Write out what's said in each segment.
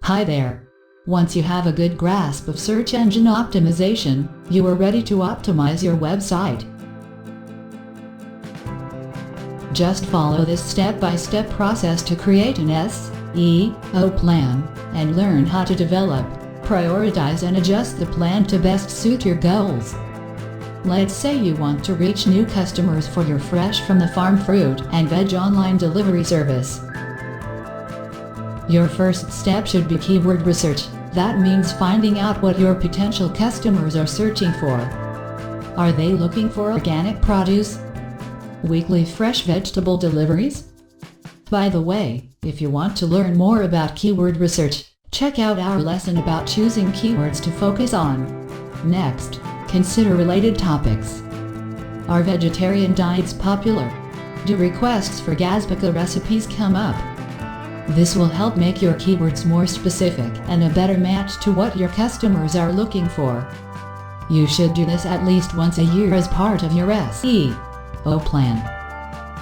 Hi there. Once you have a good grasp of search engine optimization, you are ready to optimize your website. Just follow this step-by-step process to create an SEO plan and learn how to develop, prioritize and adjust the plan to best suit your goals. Let's say you want to reach new customers for your fresh from the farm fruit and veg online delivery service. Your first step should be keyword research. That means finding out what your potential customers are searching for. Are they looking for organic produce? Weekly fresh vegetable deliveries? By the way, if you want to learn more about keyword research, check out our lesson about choosing keywords to focus on. Next, consider related topics. Are vegetarian diets popular? Do requests for gazpacho recipes come up? This will help make your keywords more specific and a better match to what your customers are looking for. You should do this at least once a year as part of your SEO plan.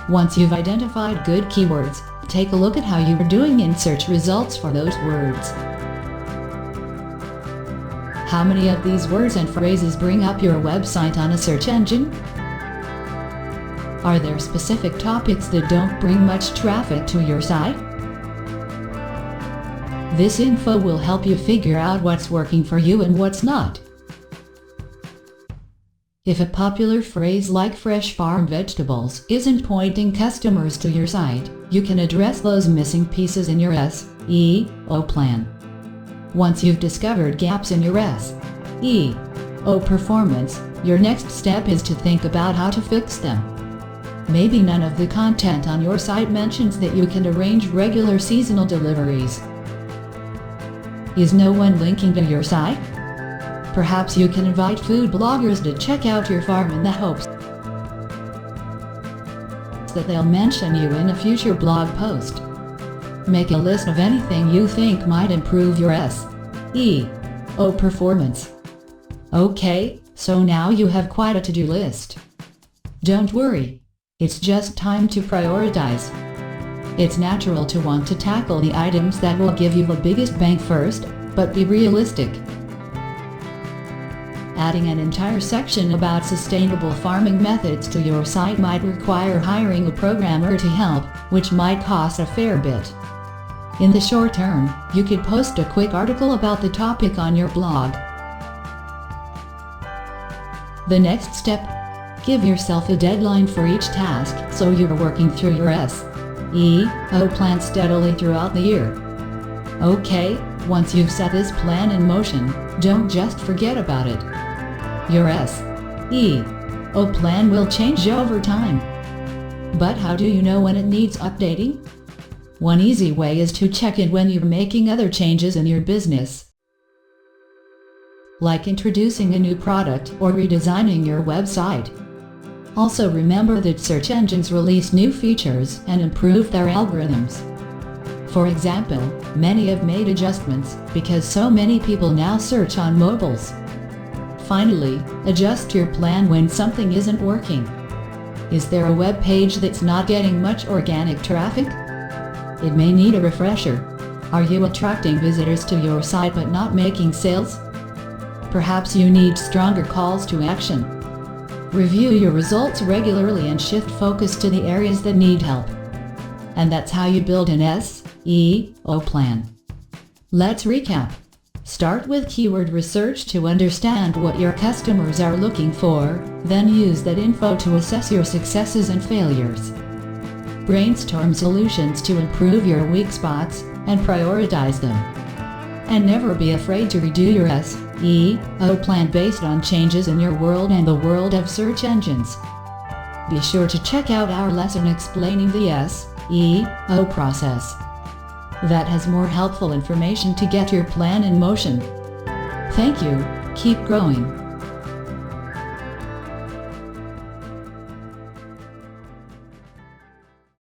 Once you've identified good keywords, take a look at how you are doing in search results for those words. How many of these words and phrases bring up your website on a search engine? Are there specific topics that don't bring much traffic to your site? This info will help you figure out what's working for you and what's not. If a popular phrase like fresh farm vegetables isn't pointing customers to your site, you can address those missing pieces in your SEO plan. Once you've discovered gaps in your SEO performance, your next step is to think about how to fix them. Maybe none of the content on your site mentions that you can arrange regular seasonal deliveries. Is no one linking to your site? Perhaps you can invite food bloggers to check out your farm in the hopes that they'll mention you in a future blog post. Make a list of anything you think might improve your SEO performance. Okay, so now you have quite a to-do list. Don't worry, it's just time to prioritize. It's natural to want to tackle the items that will give you the biggest bang first, but be realistic. Adding an entire section about sustainable farming methods to your site might require hiring a programmer to help, which might cost a fair bit. In the short term, you could post a quick article about the topic on your blog. The next step: give yourself a deadline for each task so you're working through your SEO plan steadily throughout the year. Okay, once you've set this plan in motion, don't just forget about it. Your SEO plan will change over time. But how do you know when it needs updating? One easy way is to check in when you're making other changes in your business, like introducing a new product or redesigning your website. Also remember that search engines release new features and improve their algorithms. For example, many have made adjustments because so many people now search on mobiles. Finally, adjust your plan when something isn't working. Is there a web page that's not getting much organic traffic? It may need a refresher. Are you attracting visitors to your site but not making sales? Perhaps you need stronger calls to action. Review your results regularly and shift focus to the areas that need help. And that's how you build an SEO plan. Let's recap. Start with keyword research to understand what your customers are looking for, then use that info to assess your successes and failures. Brainstorm solutions to improve your weak spots and prioritize them. And never be afraid to redo your SEO plan based on changes in your world and the world of search engines. Be sure to check out our lesson explaining the SEO process. That has more helpful information to get your plan in motion. Thank you. Keep growing.